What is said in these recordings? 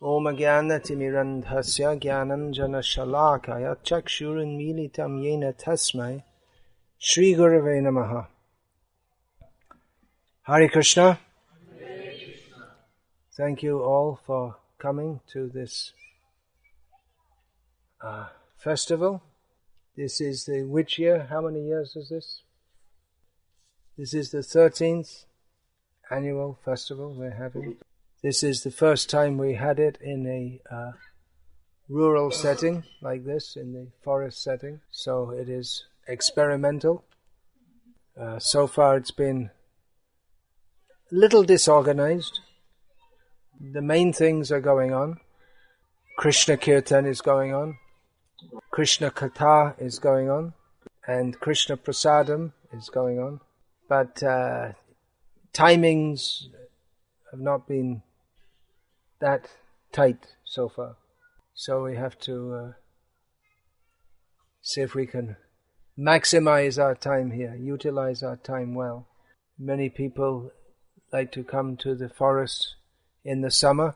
Om Jnana-timirandhasya Jnananjana-shalakaya Chakshuranmilitam Yena Tasmai Shri Gurave Namaha. Hare Krishna. Thank you all for coming to this festival. This is the which year? How many years is this? This is the 13th annual festival we're having. This is the first time we had it in a rural setting like this, in the forest setting. So it is experimental. So far it's been a little disorganized. The main things are going on. Krishna Kirtan is going on. Krishna Katha is going on. And Krishna Prasadam is going on. But timings have not been that tight so far. So we have to see if we can maximize our time here, utilize our time well. Many people like to come to the forest in the summer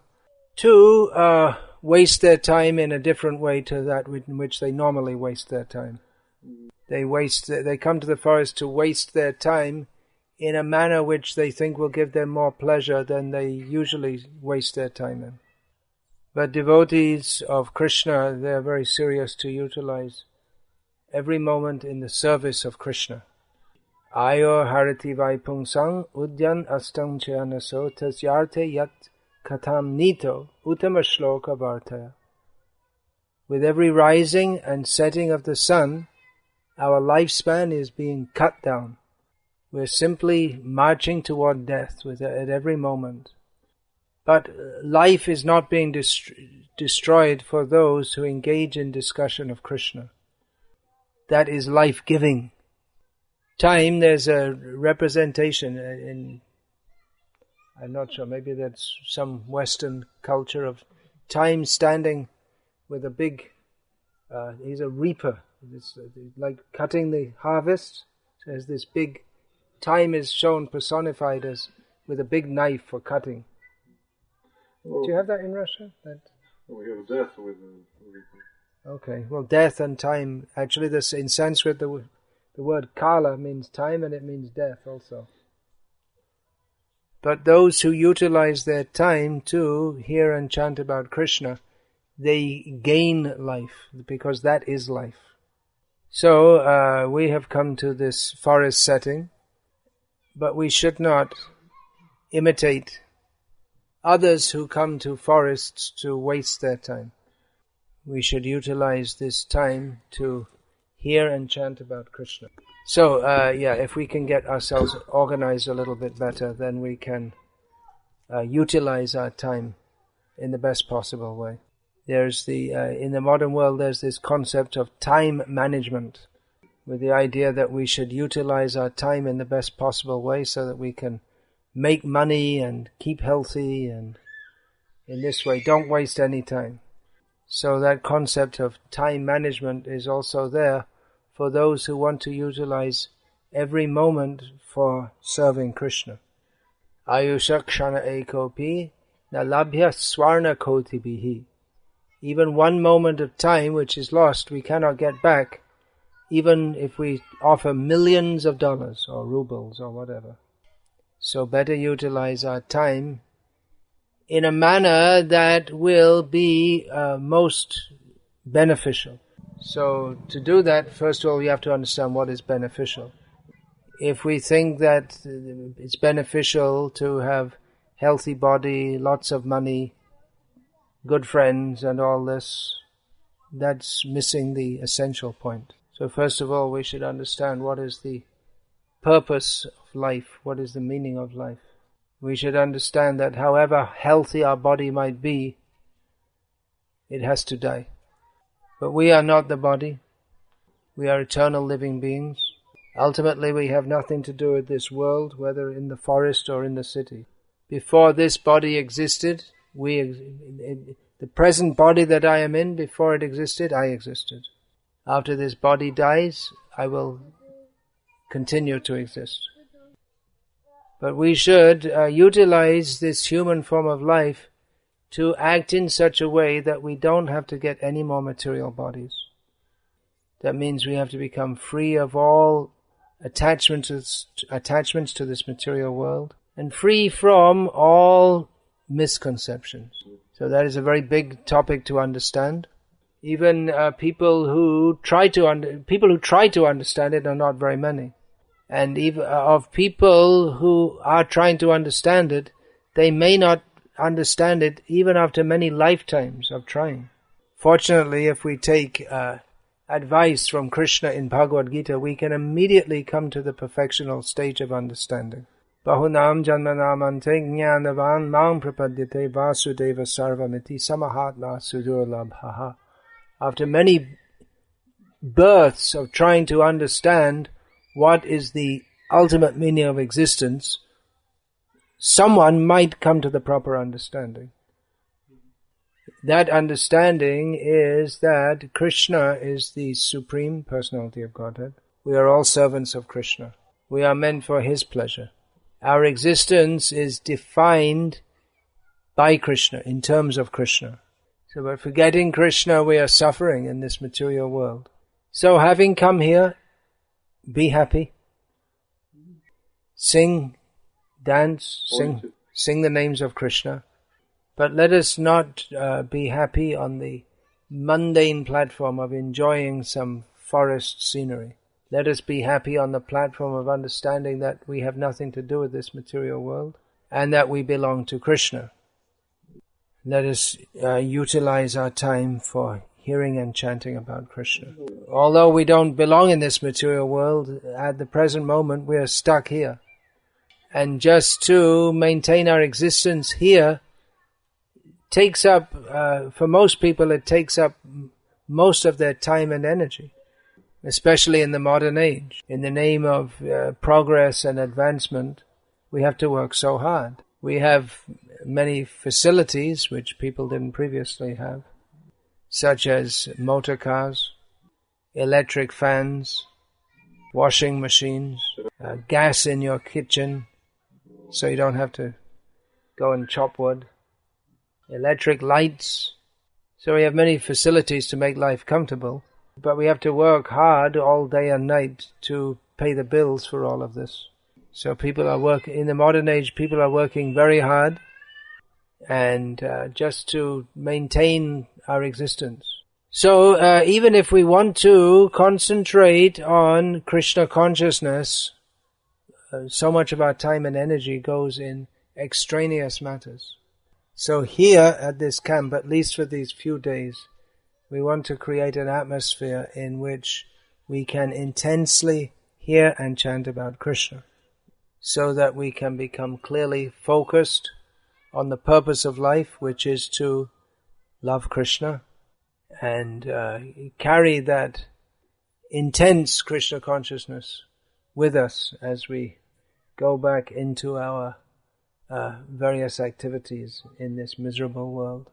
to waste their time in a different way to that in which they normally waste their time. They come to the forest to waste their time in a manner which they think will give them more pleasure than they usually waste their time in. But devotees of Krishna, they are very serious to utilize every moment in the service of Krishna. Ayo harati vaipungsang udyan astang chayanaso tasyarte yat katam nito uttama shloka vartaya. With every rising and setting of the sun, our lifespan is being cut down. We're simply marching toward death at every moment. But life is not being destroyed for those who engage in discussion of Krishna. That is life-giving. Time, there's a representation in, I'm not sure, maybe that's some Western culture of time standing with a big, he's a reaper. It's like cutting the harvest. So there's this big, time is shown personified as with a big knife for cutting. Well, do you have that in Russia? We have death with the reaper. Okay, well, death and time, actually this in Sanskrit the word kala means time and it means death also. But those who utilize their time to hear and chant about Krishna, they gain life, because that is life. So we have come to this forest setting, but we should not imitate others who come to forests to waste their time. We should utilize this time to hear and chant about Krishna. So, if we can get ourselves organized a little bit better, then we can utilize our time in the best possible way. There's in the modern world, there's this concept of time management, with the idea that we should utilize our time in the best possible way so that we can make money and keep healthy, and in this way don't waste any time. So that concept of time management is also there for those who want to utilize every moment for serving Krishna. Ayusha kshana ekopi na labhya swarna kotibihi. Even one moment of time which is lost we cannot get back, even if we offer millions of dollars or rubles or whatever. So better utilize our time in a manner that will be most beneficial. So to do that, first of all, we have to understand what is beneficial. If we think that it's beneficial to have healthy body, lots of money, good friends and all this, that's missing the essential point. So first of all, we should understand what is the purpose of life, what is the meaning of life. We should understand that however healthy our body might be, it has to die. But we are not the body. We are eternal living beings. Ultimately, we have nothing to do with this world, whether in the forest or in the city. Before this body existed, the present body that I am in, before it existed, I existed. After this body dies, I will continue to exist. But we should utilize this human form of life to act in such a way that we don't have to get any more material bodies. That means we have to become free of all attachments to this material world, and free from all misconceptions. So that is a very big topic to understand. Even people who try to understand it are not very many. And even of people who are trying to understand it, they may not understand it even after many lifetimes of trying. Fortunately, if we take advice from Krishna in Bhagavad Gita, we can immediately come to the perfectional stage of understanding. Bahunam janmanamante jnanavan mang prapadyate vasudeva sarvamiti samahatma sudurlabhaha. After many births of trying to understand what is the ultimate meaning of existence, someone might come to the proper understanding. That understanding is that Krishna is the Supreme Personality of Godhead. We are all servants of Krishna. We are meant for His pleasure. Our existence is defined by Krishna, in terms of Krishna. So by forgetting Krishna, we are suffering in this material world. So having come here, be happy. Sing, dance, sing the names of Krishna. But let us not be happy on the mundane platform of enjoying some forest scenery. Let us be happy on the platform of understanding that we have nothing to do with this material world and that we belong to Krishna. Let us utilize our time for hearing and chanting about Krishna. Although we don't belong in this material world, at the present moment we are stuck here. And just to maintain our existence here takes up, for most people, it takes up most of their time and energy, especially in the modern age. In the name of progress and advancement, we have to work so hard. We have many facilities which people didn't previously have, such as motor cars, electric fans, washing machines, gas in your kitchen, so you don't have to go and chop wood, electric lights. So we have many facilities to make life comfortable, but we have to work hard all day and night to pay the bills for all of this. So people are working, in the modern age, people are working very hard and just to maintain our existence. So even if we want to concentrate on Krishna consciousness, so much of our time and energy goes in extraneous matters. So here at this camp, at least for these few days, we want to create an atmosphere in which we can intensely hear and chant about Krishna, so that we can become clearly focused on the purpose of life, which is to love Krishna and carry that intense Krishna consciousness with us as we go back into our various activities in this miserable world.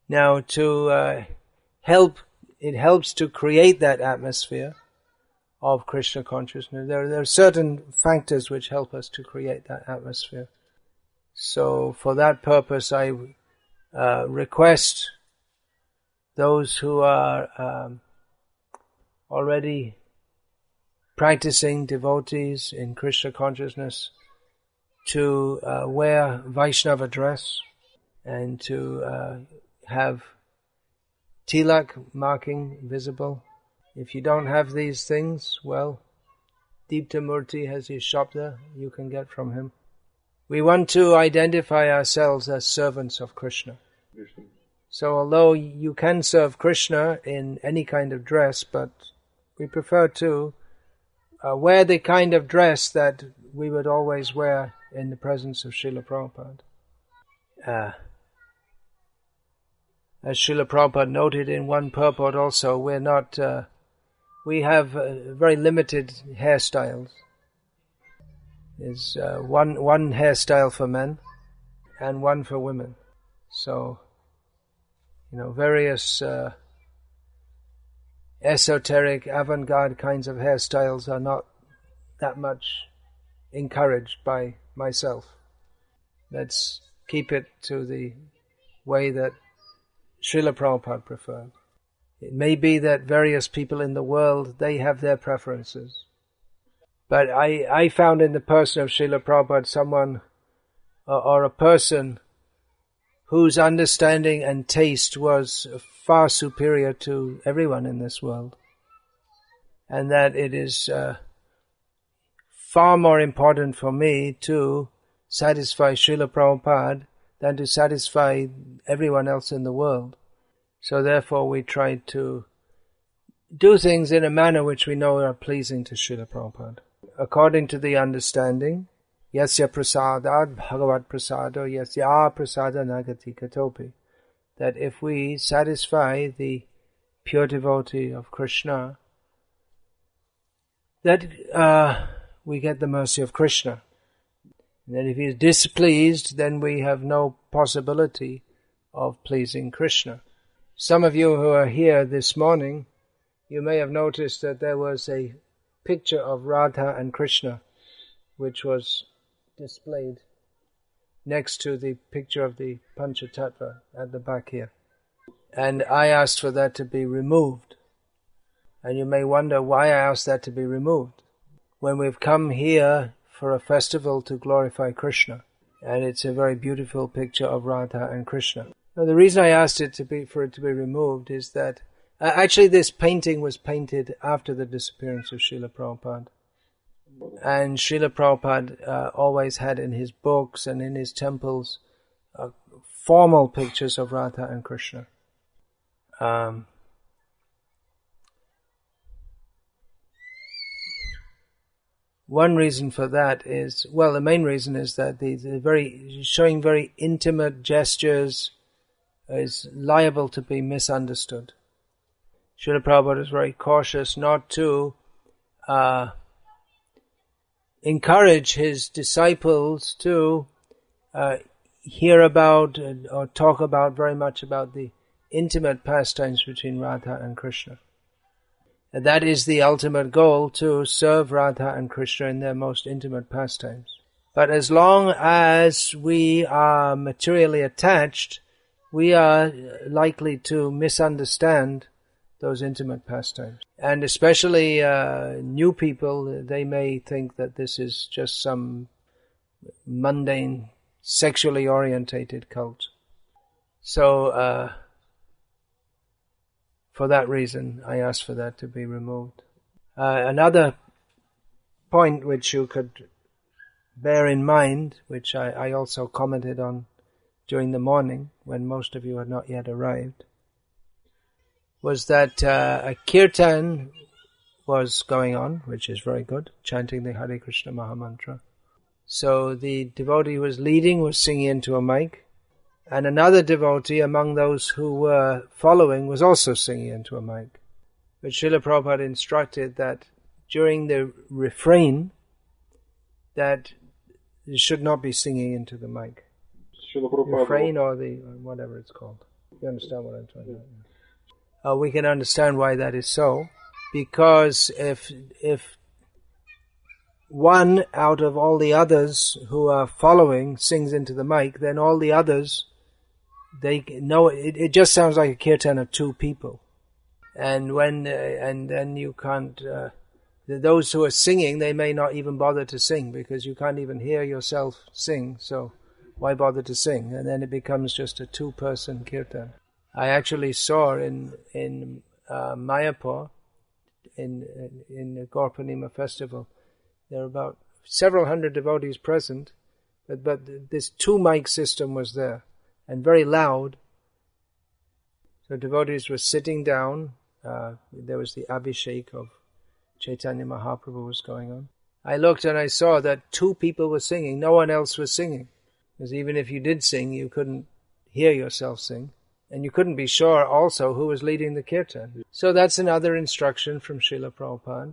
Now, it helps to create that atmosphere of Krishna consciousness. There are certain factors which help us to create that atmosphere. So for that purpose, I request those who are already practicing devotees in Krishna consciousness to wear Vaishnava dress and to have tilak marking visible. If you don't have these things, well, Deepta Murti has his shop there, you can get from him. We want to identify ourselves as servants of Krishna. So although you can serve Krishna in any kind of dress, but we prefer to wear the kind of dress that we would always wear in the presence of Srila Prabhupada. As Srila Prabhupada noted in one purport also, we have very limited hairstyles. There's one hairstyle for men and one for women. So, various esoteric, avant-garde kinds of hairstyles are not that much encouraged by myself. Let's keep it to the way that Srila Prabhupada preferred. It may be that various people in the world, they have their preferences. But I found in the person of Srila Prabhupada someone or a person whose understanding and taste was far superior to everyone in this world. And that it is far more important for me to satisfy Srila Prabhupada than to satisfy everyone else in the world. So therefore we try to do things in a manner which we know are pleasing to Srila Prabhupada. According to the understanding, yasya prasadad bhagavat prasado yasya prasada nagati katopi, that if we satisfy the pure devotee of Krishna, that we get the mercy of Krishna. And that if he is displeased, then we have no possibility of pleasing Krishna. Some of you who are here this morning, you may have noticed that there was a picture of Radha and Krishna, which was displayed next to the picture of the Panchatattva at the back here. And I asked for that to be removed. And you may wonder why I asked that to be removed, when we've come here for a festival to glorify Krishna. And it's a very beautiful picture of Radha and Krishna. Now, the reason I asked for it to be removed is that actually this painting was painted after the disappearance of Srila Prabhupada. And Srila Prabhupada always had in his books and in his temples formal pictures of Radha and Krishna. One reason for that is, well, the main reason is that showing very intimate gestures is liable to be misunderstood. Srila Prabhupada is very cautious not to encourage his disciples to hear about or talk about very much about the intimate pastimes between Radha and Krishna. And that is the ultimate goal, to serve Radha and Krishna in their most intimate pastimes. But as long as we are materially attached, we are likely to misunderstand those intimate pastimes. And especially new people, they may think that this is just some mundane, sexually orientated cult. So, for that reason, I asked for that to be removed. Another point which you could bear in mind, which I also commented on during the morning, when most of you had not yet arrived, was that a kirtan was going on, which is very good, chanting the Hare Krishna Mahamantra. So the devotee who was leading was singing into a mic, and another devotee among those who were following was also singing into a mic. But Srila Prabhupada instructed that during the refrain, that you should not be singing into the mic. Refrain or the whatever it's called. You understand what I'm trying to say? We can understand why that is so, because if one out of all the others who are following sings into the mic, then all the others, they know it just sounds like a kirtan of two people, and then you can't. Those who are singing, they may not even bother to sing because you can't even hear yourself sing. So why bother to sing? And then it becomes just a two-person kirtan. I actually saw in Mayapur in the Gaur Purnima festival, there were about several hundred devotees present, but this two-mic system was there. And very loud. So devotees were sitting down. There was the Abhishek of Chaitanya Mahaprabhu was going on. I looked and I saw that two people were singing. No one else was singing. Because even if you did sing, you couldn't hear yourself sing. And you couldn't be sure also who was leading the kirtan. So that's another instruction from Srila Prabhupada.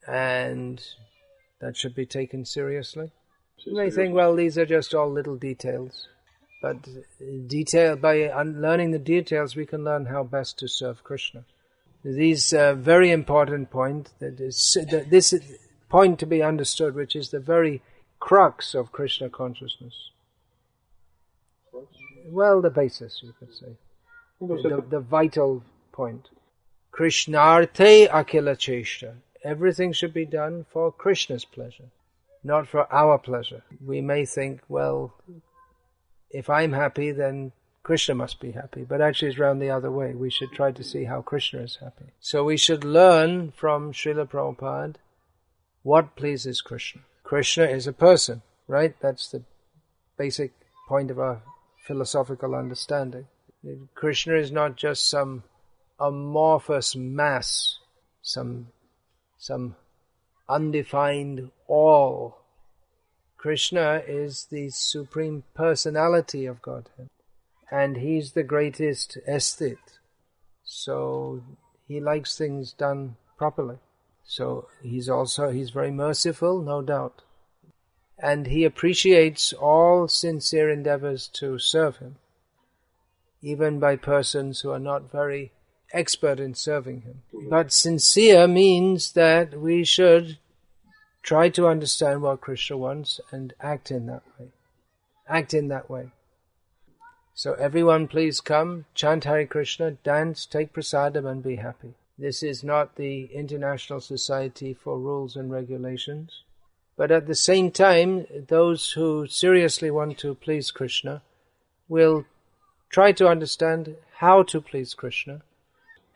And that should be taken seriously. You may think, well, these are just all little details. But by learning the details, we can learn how best to serve Krishna. These very important point, this point to be understood, which is the very crux of Krishna consciousness. well, the basis, you could say. The vital point. Krishnarthe akila cheshta. Everything should be done for Krishna's pleasure, not for our pleasure. We may think, well, if I'm happy, then Krishna must be happy. But actually it's round the other way. We should try to see how Krishna is happy. So we should learn from Srila Prabhupada what pleases Krishna. Krishna is a person, right? That's the basic point of our philosophical understanding. Krishna is not just some amorphous mass, some undefined all. Krishna is the supreme personality of Godhead, and he's the greatest aesthete. So he likes things done properly. So he's very merciful, no doubt. And he appreciates all sincere endeavors to serve him, even by persons who are not very expert in serving him. But sincere means that we should try to understand what Krishna wants and act in that way. Act in that way. So everyone please come, chant Hare Krishna, dance, take prasadam and be happy. This is not the International Society for Rules and Regulations. But at the same time, those who seriously want to please Krishna will try to understand how to please Krishna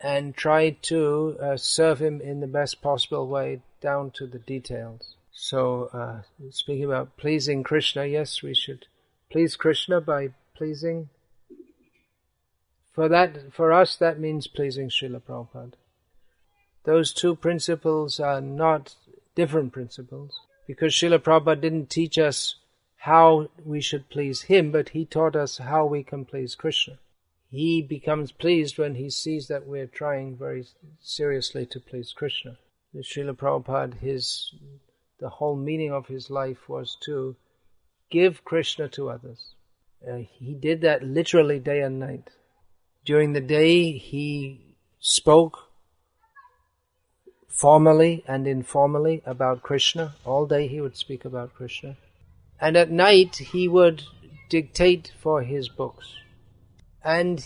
and try to serve him in the best possible way down to the details. So, speaking about pleasing Krishna, yes, we should please Krishna by pleasing. For us, that means pleasing Srila Prabhupada. Those two principles are not different principles, because Srila Prabhupada didn't teach us how we should please him, but he taught us how we can please Krishna. He becomes pleased when he sees that we're trying very seriously to please Krishna. Srila Prabhupada, the whole meaning of his life was to give Krishna to others. He did that literally day and night. During the day, he spoke formally and informally about Krishna. All day he would speak about Krishna. And at night he would dictate for his books. And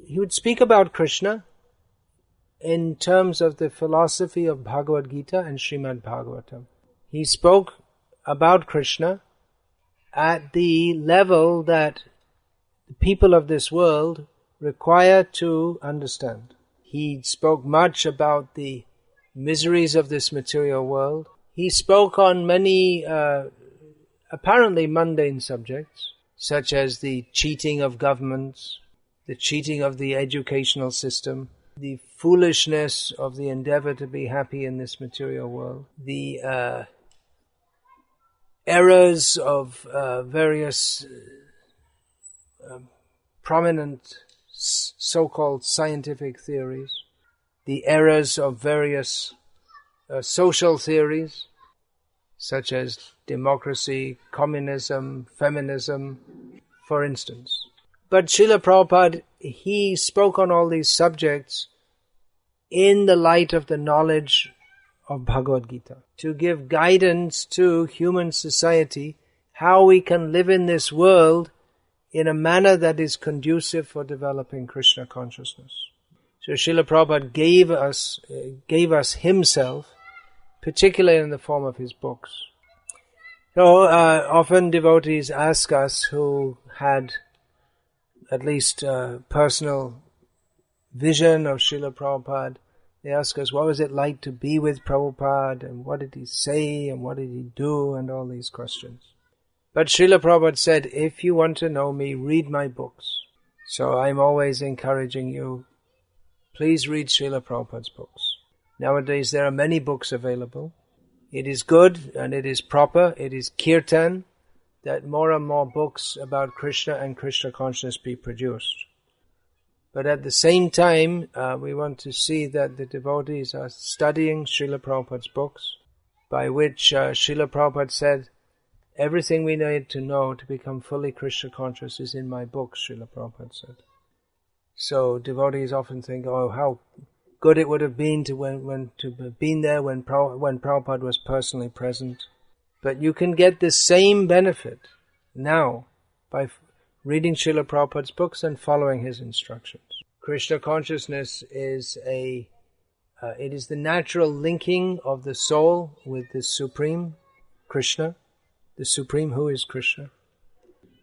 he would speak about Krishna in terms of the philosophy of Bhagavad Gita and Srimad Bhagavatam. He spoke about Krishna at the level that the people of this world require to understand. He spoke much about the miseries of this material world. He spoke on many apparently mundane subjects, such as the cheating of governments, the cheating of the educational system, the foolishness of the endeavor to be happy in this material world, the errors of various prominent so-called scientific theories, the errors of various social theories, such as democracy, communism, feminism, for instance. But Srila Prabhupada, he spoke on all these subjects in the light of the knowledge of Bhagavad Gita, to give guidance to human society, how we can live in this world in a manner that is conducive for developing Krishna consciousness. So Srila Prabhupada gave us himself, particularly in the form of his books. So often devotees ask us who had at least personal vision of Srila Prabhupada, they ask us, what was it like to be with Prabhupada, and what did he say, and what did he do, and all these questions. But Srila Prabhupada said, if you want to know me, read my books. So I'm always encouraging you, please read Srila Prabhupada's books. Nowadays there are many books available. It is good and it is proper, it is kirtan, that more and more books about Krishna and Krishna consciousness be produced. But at the same time, we want to see that the devotees are studying Srila Prabhupada's books, by which Srila Prabhupada said, everything we need to know to become fully Krishna conscious is in my books, Srila Prabhupada said. So devotees often think, oh, how good it would have been to have been there when Prabhupada was personally present. But you can get the same benefit now by reading Srila Prabhupada's books and following his instructions. Krishna consciousness is it is the natural linking of the soul with the Supreme Krishna, the Supreme who is Krishna.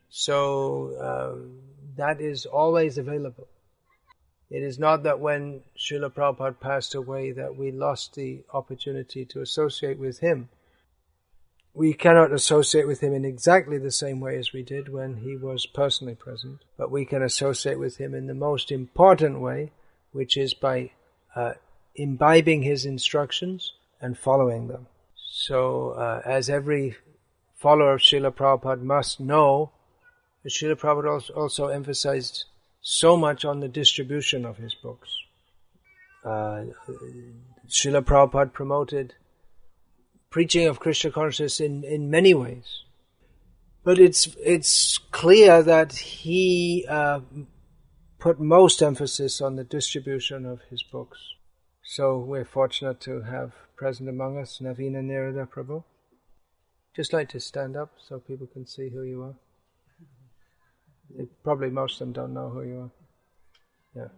So that is always available. It is not that when Srila Prabhupada passed away that we lost the opportunity to associate with him. We cannot associate with him in exactly the same way as we did when he was personally present, but we can associate with him in the most important way, which is by imbibing his instructions and following them. So as every follower of Srila Prabhupada must know, Srila Prabhupada also emphasized so much on the distribution of his books. Srila Prabhupada promoted preaching of Krishna consciousness in many ways. But it's clear that he put most emphasis on the distribution of his books. So we're fortunate to have present among us Navina Nirada Prabhu. Just like to stand up so people can see who you are. Probably most of them don't know who you are. Yeah.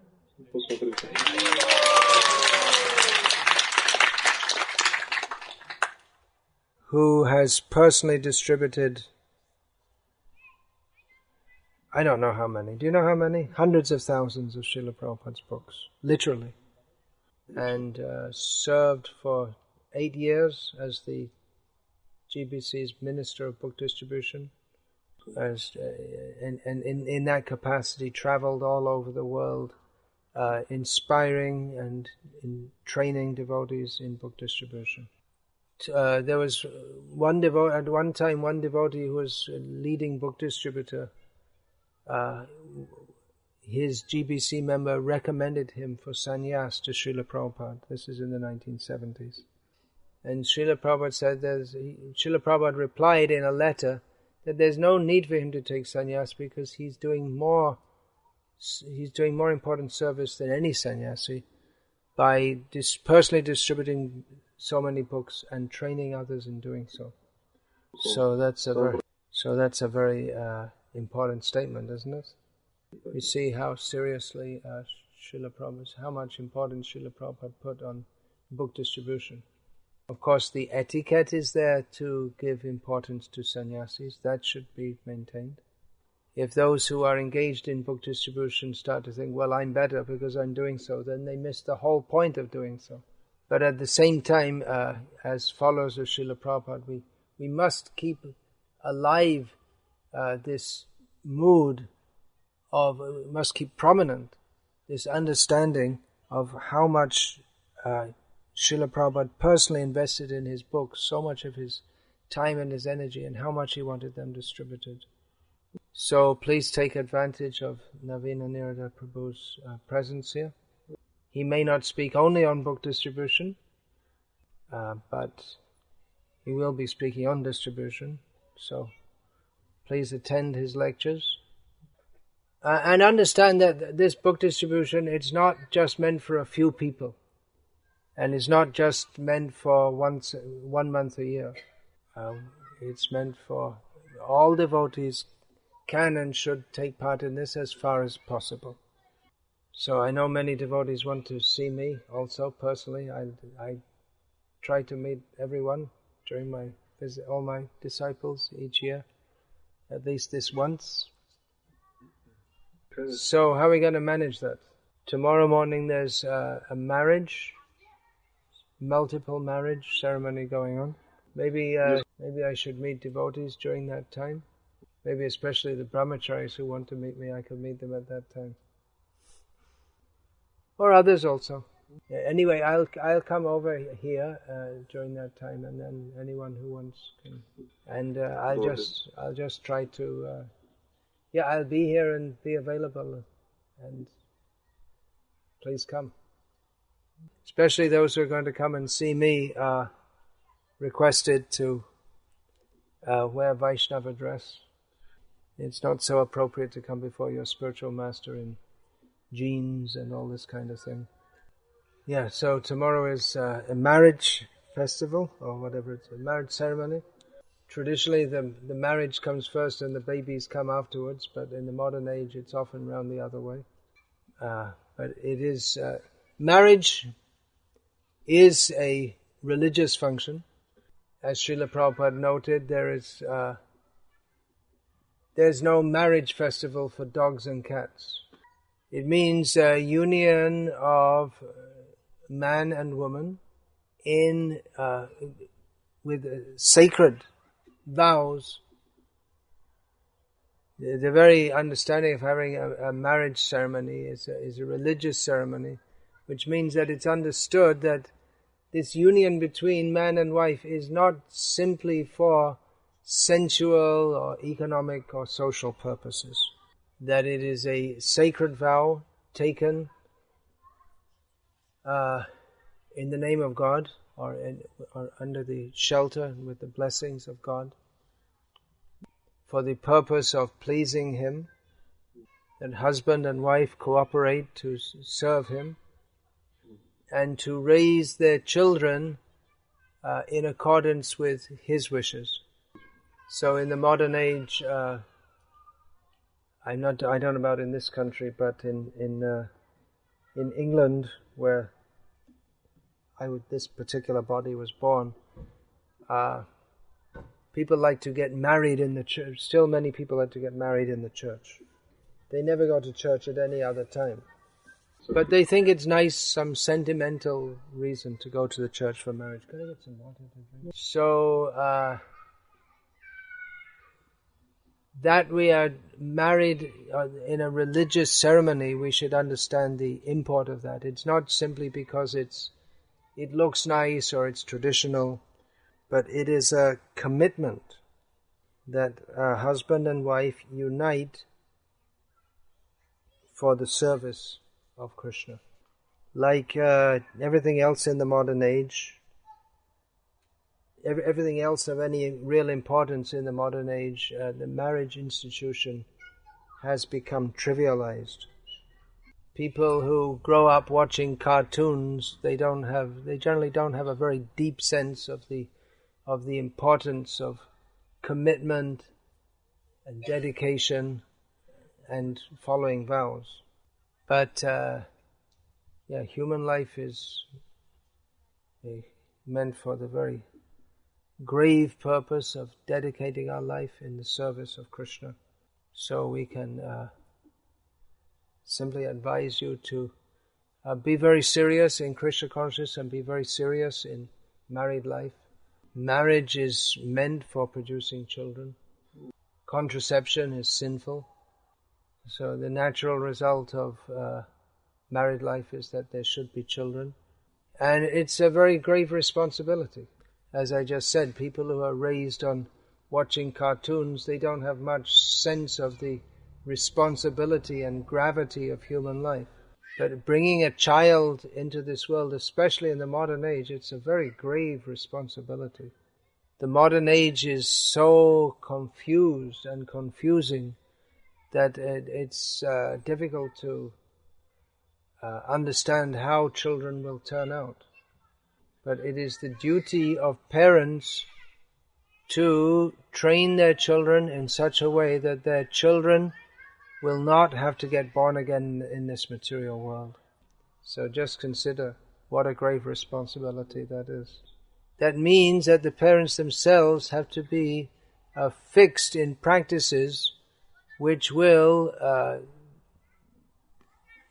Who has personally distributed, I don't know how many. Do you know how many? Hundreds of thousands of Srila Prabhupada's books. Literally. And served for 8 years as the GBC's Minister of Book Distribution. And in that capacity traveled all over the world, inspiring and training devotees in book distribution. There was one devotee who was a leading book distributor. His GBC member recommended him for sannyas to Srila Prabhupada. This is in the 1970s. And Srila Prabhupada said, Srila Prabhupada replied in a letter that there's no need for him to take sannyas because he's doing more important service than any sannyasi by personally distributing so many books and training others in doing so. So that's a very important statement, isn't it? We see how seriously how much importance Srila Prabhupada put on book distribution. Of course, the etiquette is there to give importance to sannyasis. That should be maintained. If those who are engaged in book distribution start to think, well, I'm better because I'm doing so, then they miss the whole point of doing so. But at the same time, as followers of Srila Prabhupada, we must keep alive this mood must keep prominent this understanding of how much Srila Prabhupada personally invested in his books, so much of his time and his energy, and how much he wanted them distributed. So please take advantage of Navina Nirada Prabhu's presence here. He may not speak only on book distribution, but he will be speaking on distribution. So please attend his lectures. And understand that this book distribution, it's not just meant for a few people. And it's not just meant for 1 month a year. It's meant for all devotees can and should take part in this as far as possible. So I know many devotees want to see me also personally. I try to meet everyone during my visit, all my disciples each year, at least this once. So how are we going to manage that? Tomorrow morning there's a multiple marriage ceremony going on. Maybe I should meet devotees during that time. Maybe especially the brahmacharis who want to meet me, I could meet them at that time. Or others also. Anyway, I'll come over here during that time, and then anyone who wants can. And I'll just try to. I'll be here and be available, and please come. Especially those who are going to come and see me are requested to wear Vaishnava dress. It's not so appropriate to come before your spiritual master in jeans and all this kind of thing. Yeah, so tomorrow is a marriage festival, or whatever it's a marriage ceremony. Traditionally, the marriage comes first and the babies come afterwards, but in the modern age, it's often round the other way. But it is marriage is a religious function. As Srila Prabhupada noted, there's no marriage festival for dogs and cats. It means a union of man and woman with sacred vows. The very understanding of having a marriage ceremony is a religious ceremony, which means that it's understood that this union between man and wife is not simply for sensual or economic or social purposes. That it is a sacred vow taken in the name of God or under the shelter and with the blessings of God for the purpose of pleasing Him, that husband and wife cooperate to serve Him and to raise their children in accordance with His wishes. So in the modern age, I don't know about in this country, but in England, where this particular body was born, people like to get married in the church. Still, many people like to get married in the church. They never go to church at any other time. But they think it's nice, some sentimental reason to go to the church for marriage. Can I get some water to drink? So, that we are married in a religious ceremony, we should understand the import of that. It's not simply because it looks nice or it's traditional, but it is a commitment that husband and wife unite for the service of Krishna. Like everything else in the modern age, everything else of any real importance in the modern age, the marriage institution has become trivialized. People who grow up watching cartoons, they generally don't have a very deep sense of the importance of commitment and dedication and following vows. But human life is meant for the very grave purpose of dedicating our life in the service of Krishna. So we can simply advise you to be very serious in Krishna consciousness and be very serious in married life. Marriage is meant for producing children. Contraception is sinful. So the natural result of married life is that there should be children. And it's a very grave responsibility. As I just said, people who are raised on watching cartoons, they don't have much sense of the responsibility and gravity of human life. But bringing a child into this world, especially in the modern age, it's a very grave responsibility. The modern age is so confused and confusing that it's difficult to understand how children will turn out. But it is the duty of parents to train their children in such a way that their children will not have to get born again in this material world. So just consider what a grave responsibility that is. That means that the parents themselves have to be fixed in practices which will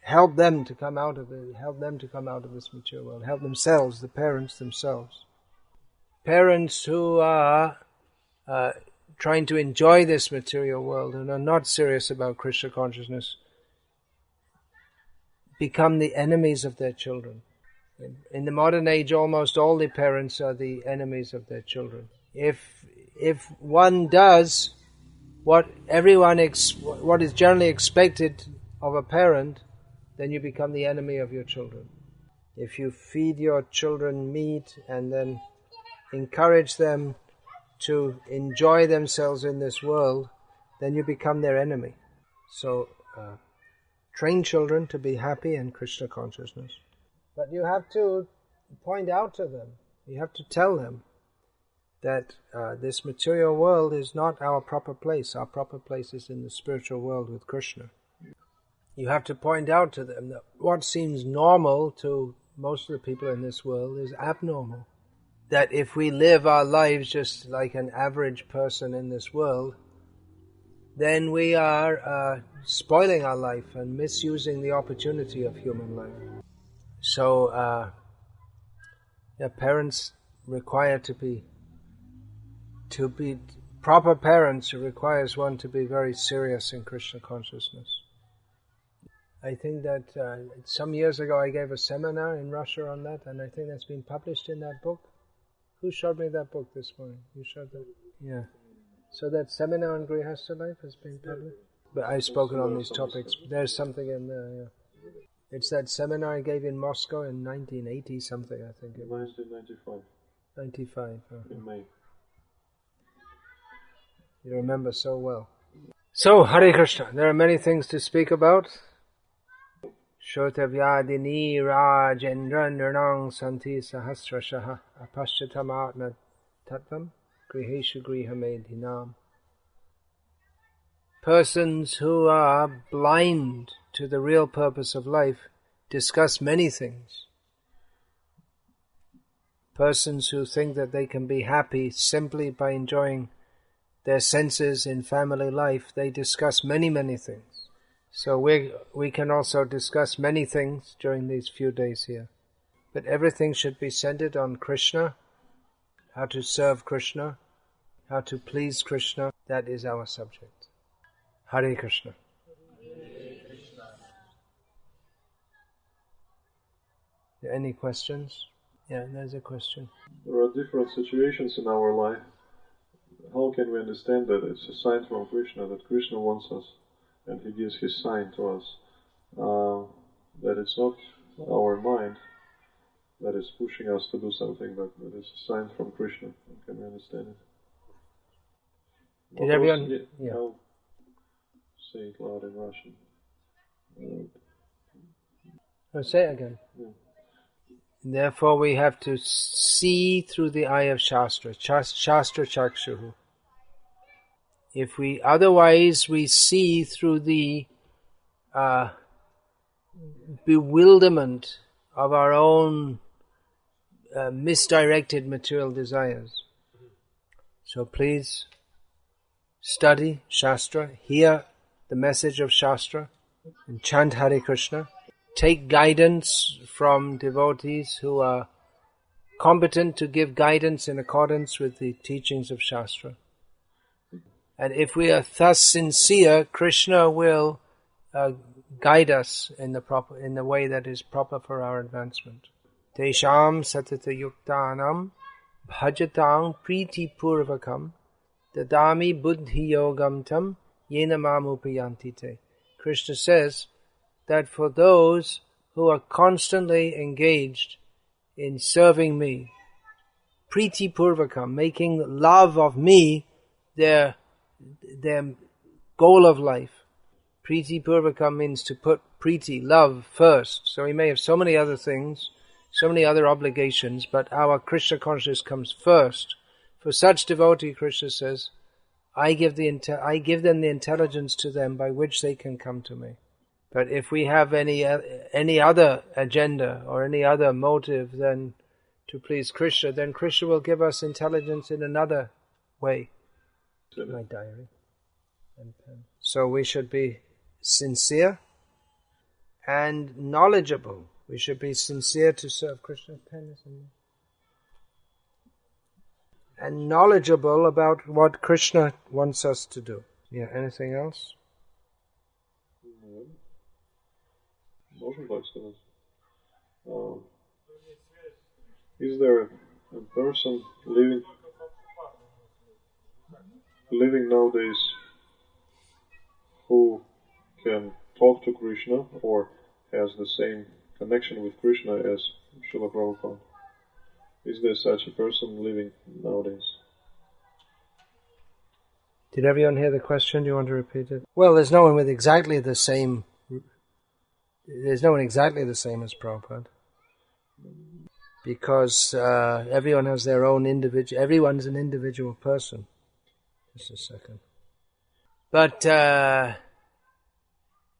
help them to come out of this material world, help themselves, the parents themselves. Parents who are trying to enjoy this material world and are not serious about Krishna consciousness become the enemies of their children. In the modern age, almost all the parents are the enemies of their children. If one does what is generally expected of a parent, then you become the enemy of your children. If you feed your children meat and then encourage them to enjoy themselves in this world, then you become their enemy. So, train children to be happy in Krishna consciousness. But you have to point out to them, you have to tell them that this material world is not our proper place. Our proper place is in the spiritual world with Krishna. You have to point out to them that what seems normal to most of the people in this world is abnormal. That if we live our lives just like an average person in this world, then we are spoiling our life and misusing the opportunity of human life. So, parents require to be proper parents requires one to be very serious in Krishna consciousness. I think that some years ago I gave a seminar in Russia on that, and I think that's been published in that book. Who showed me that book this morning? You showed that? Yeah. So that seminar on Grihastha life has been published? But I've spoken on these topics. There's something in there, yeah. It's that seminar I gave in Moscow in 1980 something, I think it was. 1995. 95. In May. You remember so well. So, Hare Krishna, there are many things to speak about. Shotavyadini Rajendra Nirnang Santi Sahasrashaha Apashchatamatna Tattvam Griheshu Grihamedhinam. Persons who are blind to the real purpose of life discuss many things. Persons who think that they can be happy simply by enjoying their senses in family life, they discuss many, many things. So we can also discuss many things during these few days here. But everything should be centered on Krishna, how to serve Krishna, how to please Krishna. That is our subject. Hare Krishna. Any questions? Yeah, there's a question. There are different situations in our life. How can we understand that it's a sign from Krishna, that Krishna wants us and He gives His sign to us, that it's not our mind that is pushing us to do something, but that it's a sign from Krishna? How can we understand it? Did everyone... Yeah. I'll say it loud in Russian. Say it again. Yeah. Therefore we have to see through the eye of Shastra. Shastra Chakshuhu. If otherwise we see through the bewilderment of our own misdirected material desires. So please study Shastra, hear the message of Shastra, and chant Hare Krishna. Take guidance from devotees who are competent to give guidance in accordance with the teachings of Shastra. And if we are thus sincere, Krishna will guide us in the way that is proper for our advancement. Tesham satata yuktanam bhajatang priti purvakam dadami buddhi yogam tam yena mamupayanti te. Krishna says that for those who are constantly engaged in serving me, priti purvakam, making love of me their goal of life. Priti purvakam means to put priti, love, first. So we may have so many other things, so many other obligations, but our Krishna consciousness comes first. For such devotee, Krishna says, I give them the intelligence to them by which they can come to me. But if we have any other agenda or any other motive than to please Krishna, then Krishna will give us intelligence in another way. My diary and pen. So we should be sincere and knowledgeable. We should be sincere to serve Krishna. Pen, and knowledgeable about what Krishna wants us to do. Yeah, anything else? Можно так сказать? Is there a person living nowadays who can talk to Krishna or has the same connection with Krishna as Srila Prabhupada? Is there such a person living nowadays? Did everyone hear the question? Do you want to repeat it? Well, there's no one exactly the same as Prabhupada. because everyone has their own individual. Everyone's an individual person. Just a second. But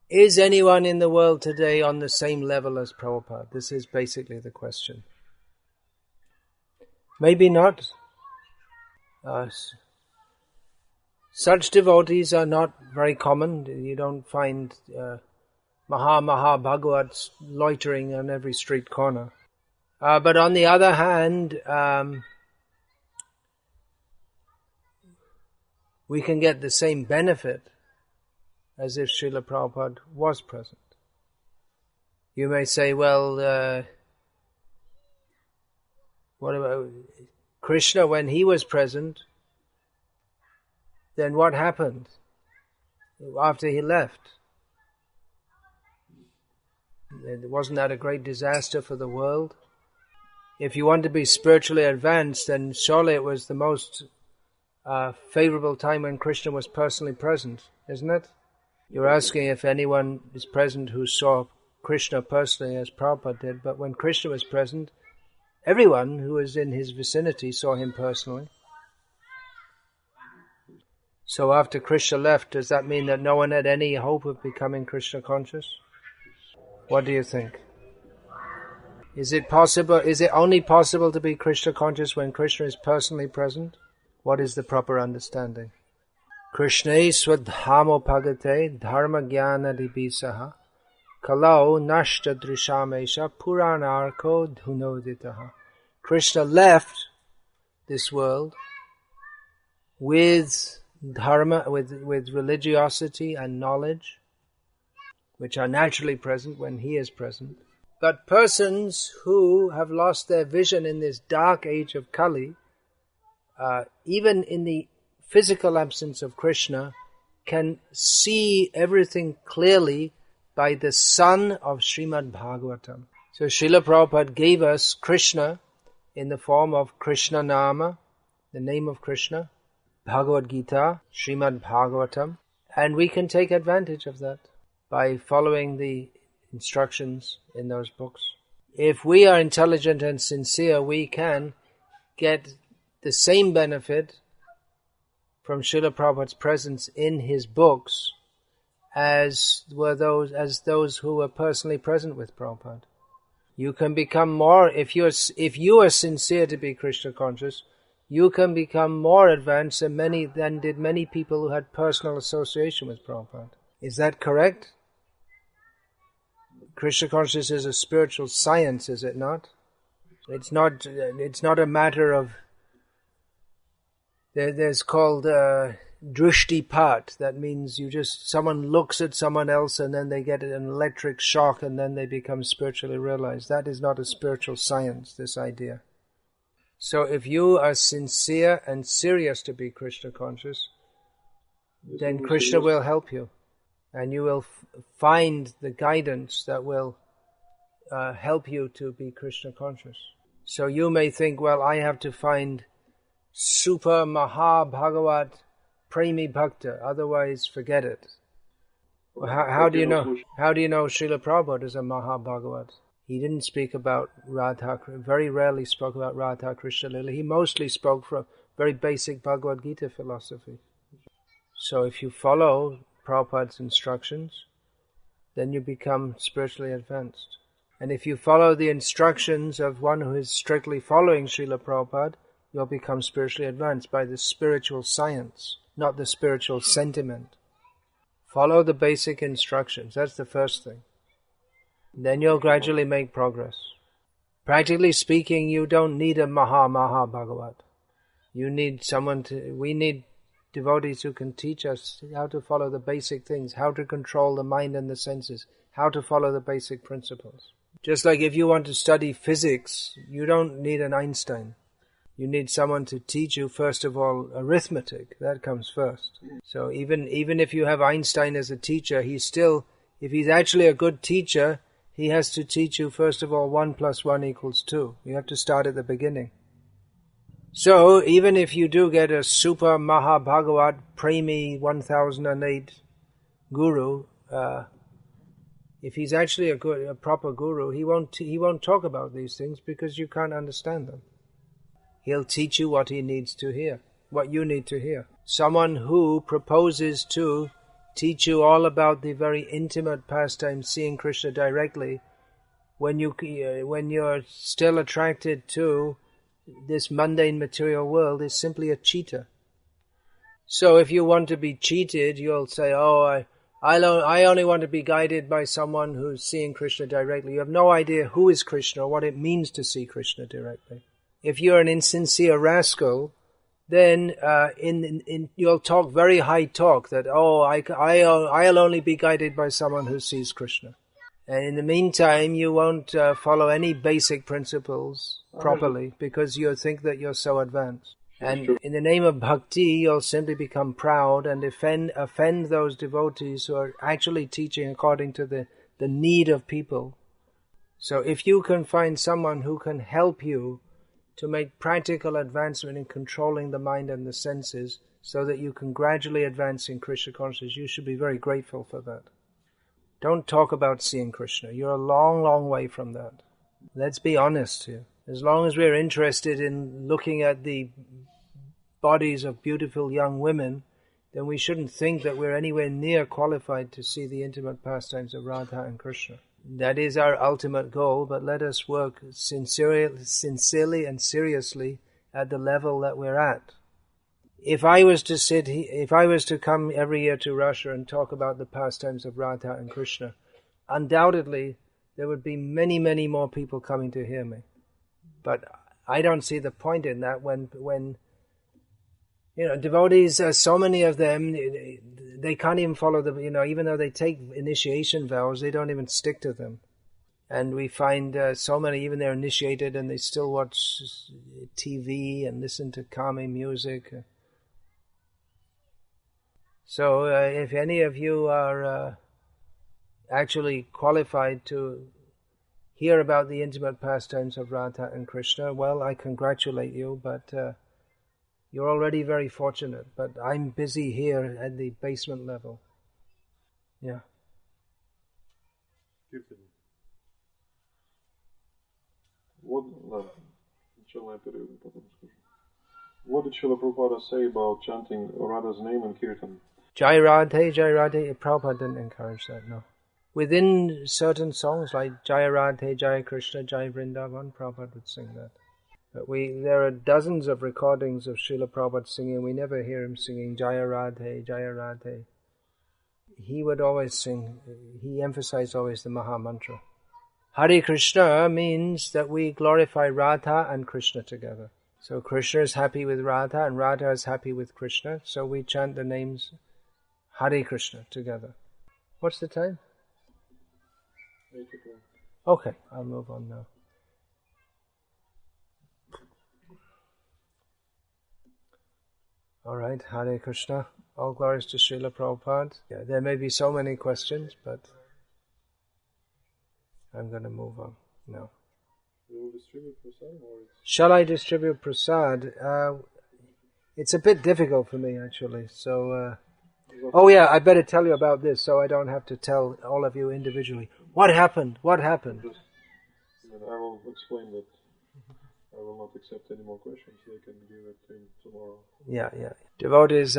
is anyone in the world today on the same level as Prabhupada? This is basically the question. Maybe not. Such devotees are not very common. You don't find Maha Bhagavats loitering on every street corner. But on the other hand, we can get the same benefit as if Srila Prabhupada was present. You may say, well, what about Krishna when he was present? Then what happened after he left? Wasn't that a great disaster for the world? If you want to be spiritually advanced, then surely it was the most favorable time when Krishna was personally present, isn't it? You're asking if anyone is present who saw Krishna personally as Prabhupada did, but when Krishna was present, everyone who was in his vicinity saw him personally. So after Krishna left, does that mean that no one had any hope of becoming Krishna conscious? What do you think? Is it possible? Is it only possible to be Krishna conscious when Krishna is personally present? What is the proper understanding? Krishnai swadhamopagate dharma jnana dibisaha kalau nashta drishamesha puranarko dhunoditaha. Krishna left this world with dharma, with religiosity and knowledge, which are naturally present when he is present. But persons who have lost their vision in this dark age of Kali, even in the physical absence of Krishna, can see everything clearly by the sun of Srimad Bhagavatam. So Srila Prabhupada gave us Krishna in the form of Krishna Nama, the name of Krishna, Bhagavad Gita, Srimad Bhagavatam, and we can take advantage of that by following the instructions in those books. If we are intelligent and sincere, we can get the same benefit from Srila Prabhupada's presence in his books as those who were personally present with Prabhupada. You can become more, if you are sincere to be Krishna conscious, you can become more advanced than did many people who had personal association with Prabhupada. Is that correct? Krishna consciousness is a spiritual science, is it not? It's not a matter of... There's called drishtipat. That means someone looks at someone else and then they get an electric shock and then they become spiritually realized. That is not a spiritual science, this idea. So if you are sincere and serious to be Krishna conscious, then Krishna will help you. And you will find the guidance that will help you to be Krishna conscious. So you may think, well, I have to find Super Maha Bhagavat Premi Bhakta, otherwise forget it. Well, how do you know? How do you know Srila Prabhupada is a Maha Bhagavat? He didn't speak about Radha, very rarely spoke about Radha Krishna Lila. He mostly spoke from very basic Bhagavad Gita philosophy. So if you follow Prabhupada's instructions, then you become spiritually advanced. And if you follow the instructions of one who is strictly following Srila Prabhupada, you'll become spiritually advanced by the spiritual science, not the spiritual sentiment. Follow the basic instructions. That's the first thing. Then you'll gradually make progress. Practically speaking, you don't need a Maha Bhagavat. You need we need devotees who can teach us how to follow the basic things, how to control the mind and the senses, how to follow the basic principles. Just like if you want to study physics, you don't need an Einstein. You need someone to teach you, first of all, arithmetic. That comes first. So even if you have Einstein as a teacher, if he's actually a good teacher, he has to teach you, first of all, 1 + 1 = 2. You have to start at the beginning. So even if you do get a Super Maha Bhagavat Premi 1008 Guru, If he's actually a proper guru, he won't talk about these things because you can't understand them. He'll teach you what he needs to hear, what you need to hear. Someone who proposes to teach you all about the very intimate pastime, seeing Krishna directly, when you're still attracted to this mundane material world, is simply a cheater. So if you want to be cheated, you'll say, "Oh, I only want to be guided by someone who's seeing Krishna directly." You have no idea who is Krishna or what it means to see Krishna directly. If you're an insincere rascal, then you'll talk very high talk that, I'll only be guided by someone who sees Krishna. And in the meantime, you won't follow any basic principles properly because you think that you're so advanced. And in the name of bhakti, you'll simply become proud and offend those devotees who are actually teaching according to the need of people. So if you can find someone who can help you to make practical advancement in controlling the mind and the senses so that you can gradually advance in Krishna consciousness, you should be very grateful for that. Don't talk about seeing Krishna. You're a long, long way from that. Let's be honest here. As long as we're interested in looking at the bodies of beautiful young women, then we shouldn't think that we're anywhere near qualified to see the intimate pastimes of Radha and Krishna. That is our ultimate goal, but let us work sincerely and seriously at the level that we're at. If I was to come every year to Russia and talk about the pastimes of Radha and Krishna, undoubtedly there would be many, many more people coming to hear me. But I don't see the point in that when devotees, so many of them, they can't even follow even though they take initiation vows, they don't even stick to them. And we find so many, even they're initiated and they still watch TV and listen to kami music. So if any of you are actually qualified to hear about the intimate pastimes of Radha and Krishna, well, I congratulate you, but you're already very fortunate. But I'm busy here at the basement level. Yeah. What did Srila Prabhupada say about chanting Radha's name in Kirtan? Jai Radhe, Prabhupada didn't encourage that, no. Within certain songs like Jai Radhe, Jai Krishna, Jai Vrindavan, Prabhupada would sing that. But there are dozens of recordings of Srila Prabhupada singing. We never hear him singing Jaya Radhe, Jaya Radhe. He would always sing, he emphasized always the Maha Mantra. Hare Krishna means that we glorify Radha and Krishna together. So Krishna is happy with Radha and Radha is happy with Krishna. So we chant the names Hare Krishna together. What's the time? 8 o'clock. Okay, I'll move on now. All right, Hare Krishna. All glories to Srila Prabhupada. Yeah, there may be so many questions, but I'm going to move on now. You will distribute prasad, or Shall I distribute prasad? It's a bit difficult for me, actually. So, I better tell you about this so I don't have to tell all of you individually. What happened? What happened? I will explain that. I will not accept any more questions. They can give it to him tomorrow. Yeah. Devotees,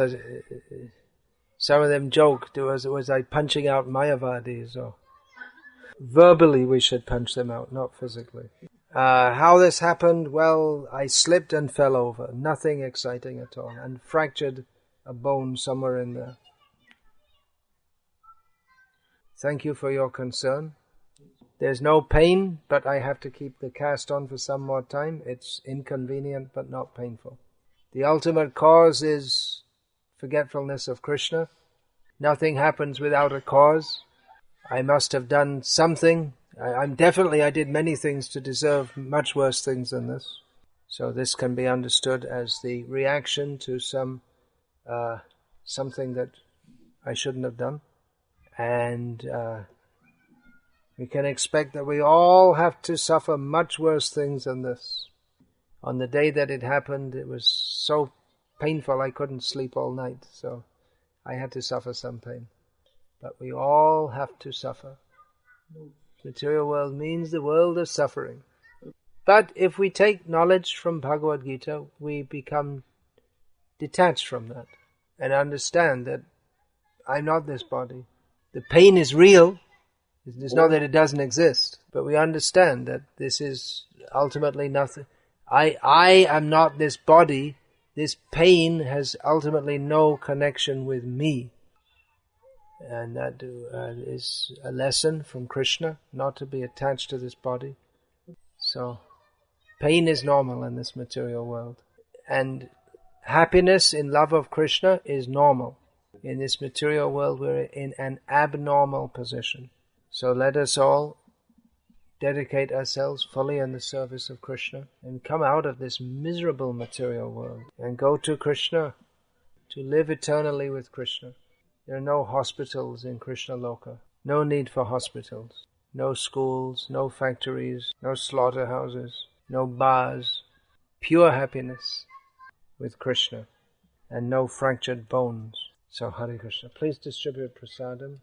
some of them joked, was I punching out Mayavadis? Or verbally we should punch them out, not physically. How this happened? Well, I slipped and fell over. Nothing exciting at all. And fractured a bone somewhere in there. Thank you for your concern. There's no pain, but I have to keep the cast on for some more time. It's inconvenient, but not painful. The ultimate cause is forgetfulness of Krishna. Nothing happens without a cause. I must have done something. I did many things to deserve much worse things than this. So this can be understood as the reaction to something that I shouldn't have done. And we can expect that we all have to suffer much worse things than this. On the day that it happened, it was so painful I couldn't sleep all night, so I had to suffer some pain. But we all have to suffer. Material world means the world of suffering. But if we take knowledge from Bhagavad Gita, we become detached from that and understand that I'm not this body. The pain is real. It's not that it doesn't exist, but we understand that this is ultimately nothing. I am not this body. This pain has ultimately no connection with me. And that is a lesson from Krishna, not to be attached to this body. So, pain is normal in this material world. And happiness in love of Krishna is normal. In this material world, we're in an abnormal position. So let us all dedicate ourselves fully in the service of Krishna and come out of this miserable material world and go to Krishna to live eternally with Krishna. There are no hospitals in Krishna Loka. No need for hospitals. No schools, no factories, no slaughterhouses, no bars. Pure happiness with Krishna and no fractured bones. So Hare Krishna. Please distribute prasadam.